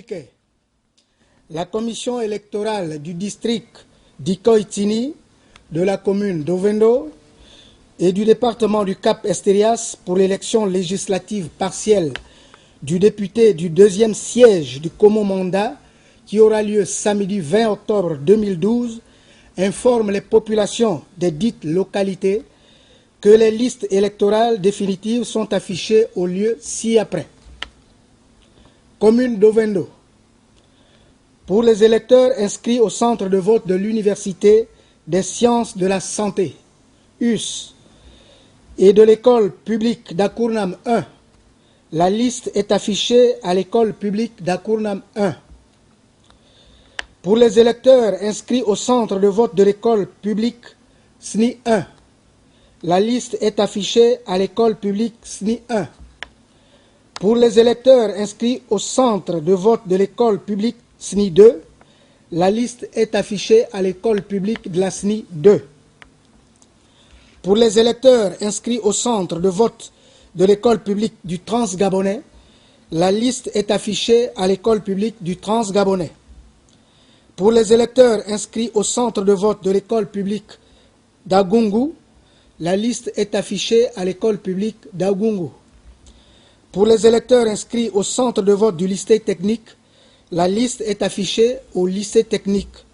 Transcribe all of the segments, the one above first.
Communiqué. La commission électorale du district d'Ikoitini, de la commune d'Ovendo et du département du Cap-Esterias pour l'élection législative partielle du député du deuxième siège du Komo Mandat qui aura lieu samedi 20 octobre 2012, informe les populations des dites localités que les listes électorales définitives sont affichées au lieu ci-après. Commune d'Ovendo. Pour les électeurs inscrits au centre de vote de l'Université des sciences de la santé, US, et de l'école publique d'Akournam 1, la liste est affichée à l'école publique d'Akournam 1. Pour les électeurs inscrits au centre de vote de l'école publique SNI 1, la liste est affichée à l'école publique SNI 1. Pour les électeurs inscrits au centre de vote de l'école publique SNI 2, la liste est affichée à l'école publique de la SNI 2. Pour les électeurs inscrits au centre de vote de l'école publique du Transgabonais, la liste est affichée à l'école publique du Transgabonais. Pour les électeurs inscrits au centre de vote de l'école publique d'Agungu, la liste est affichée à l'école publique d'Agungu. Pour les électeurs inscrits au centre de vote du lycée technique, la liste est affichée au lycée technique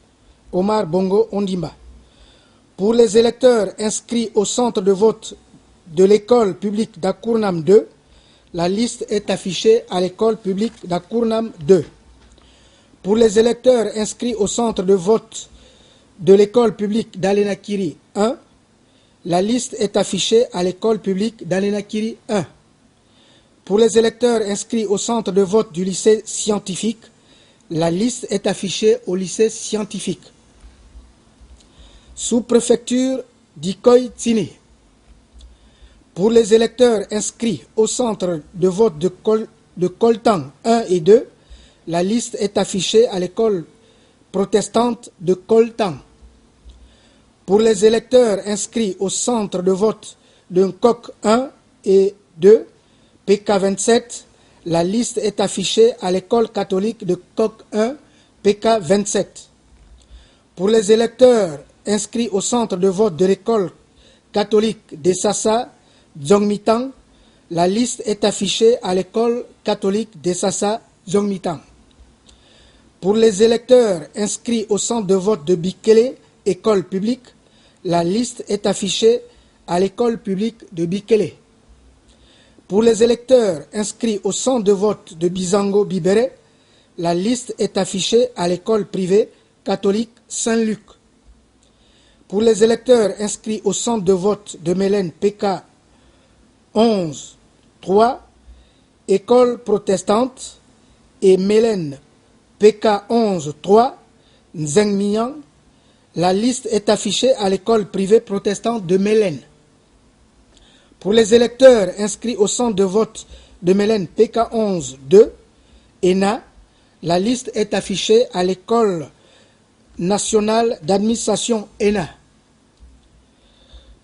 Omar Bongo Ondimba. Pour les électeurs inscrits au centre de vote de l'école publique d'Akournam 2, la liste est affichée à l'école publique d'Akournam 2. Pour les électeurs inscrits au centre de vote de l'école publique d'Alenakiri 1, la liste est affichée à l'école publique d'Alenakiri 1. Pour les électeurs inscrits au centre de vote du lycée scientifique, la liste est affichée au lycée scientifique. Sous-préfecture d'Ikoitini. Pour les électeurs inscrits au centre de vote de Koltang 1 et 2, la liste est affichée à l'école protestante de Koltang. Pour les électeurs inscrits au centre de vote de Nkok 1 et 2, PK27, la liste est affichée à l'école catholique de Kok 1, PK27. Pour les électeurs inscrits au centre de vote de l'école catholique des Sassa, Dzongmitang, la liste est affichée à l'école catholique des Sassa, Dzongmitang. Pour les électeurs inscrits au centre de vote de Bikele, école publique, la liste est affichée à l'école publique de Bikele. Pour les électeurs inscrits au centre de vote de Bizango Bibere, la liste est affichée à l'école privée catholique Saint-Luc. Pour les électeurs inscrits au centre de vote de Mélène PK 11 3, école protestante, et Mélène PK 11 3, Nzengmiang, la liste est affichée à l'école privée protestante de Mélène. Pour les électeurs inscrits au centre de vote de Mélène PK 11 2, ENA, la liste est affichée à l'école nationale d'administration ENA.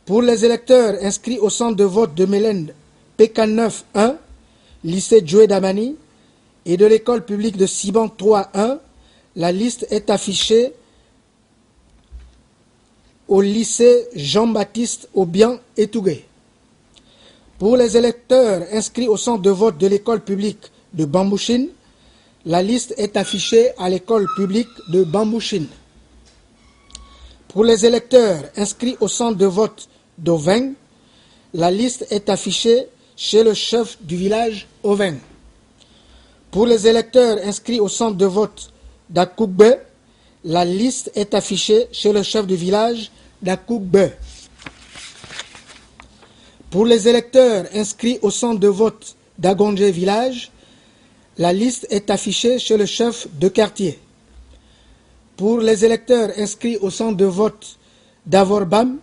Pour les électeurs inscrits au centre de vote de Mélène PK 9 1, lycée Djoué Damani, et de l'école publique de Siban 3 1, la liste est affichée au lycée Jean-Baptiste Obiang Etougué. Pour les électeurs inscrits au centre de vote de l'école publique de Bambouchine, la liste est affichée à l'école publique de Bambouchine. Pour les électeurs inscrits au centre de vote d'Oveng, la liste est affichée chez le chef du village Oveng. Pour les électeurs inscrits au centre de vote d'Akoukbe, la liste est affichée chez le chef du village d'Akoukbe. Pour les électeurs inscrits au centre de vote d'Agongé Village, la liste est affichée chez le chef de quartier. Pour les électeurs inscrits au centre de vote d'Avorbam,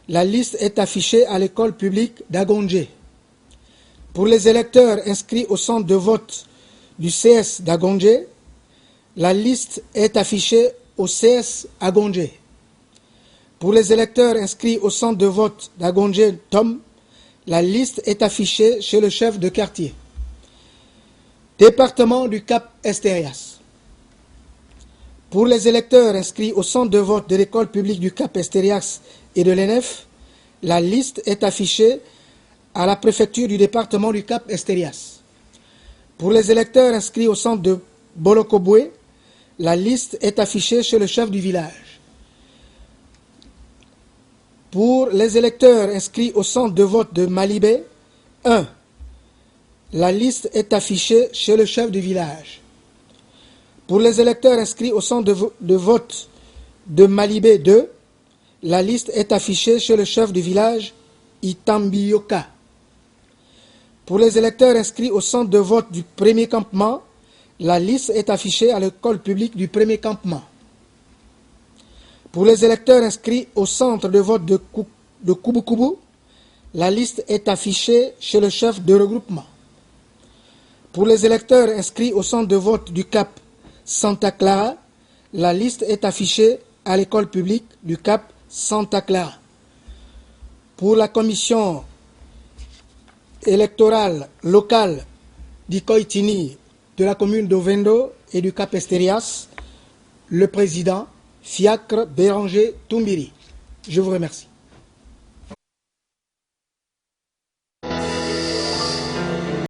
la liste est affichée à l'école publique d'Agongé. Pour les électeurs inscrits au centre de vote du CS d'Agongé, la liste est affichée au CS Agongé. Pour les électeurs inscrits au centre de vote d'Agongé Tom, la liste est affichée chez le chef de quartier. Département du Cap-Estérias. Pour les électeurs inscrits au centre de vote de l'école publique du Cap-Estérias et de l'ENEF, la liste est affichée à la préfecture du département du Cap-Estérias. Pour les électeurs inscrits au centre de Bolokoboué, la liste est affichée chez le chef du village. Pour les électeurs inscrits au centre de vote de Malibé, 1. La liste est affichée chez le chef du village. Pour les électeurs inscrits au centre de vote de Malibé 2, la liste est affichée chez le chef du village Itambioka. Pour les électeurs inscrits au centre de vote du premier campement, la liste est affichée à l'école publique du premier campement. Pour les électeurs inscrits au centre de vote de Kubukubu, la liste est affichée chez le chef de regroupement. Pour les électeurs inscrits au centre de vote du Cap Santa Clara, la liste est affichée à l'école publique du Cap Santa Clara. Pour la commission électorale locale d'Ikoitini, de la commune d'Ovendo et du Cap-Estérias, le président Fiacre Béranger Toumbiri. Je vous remercie.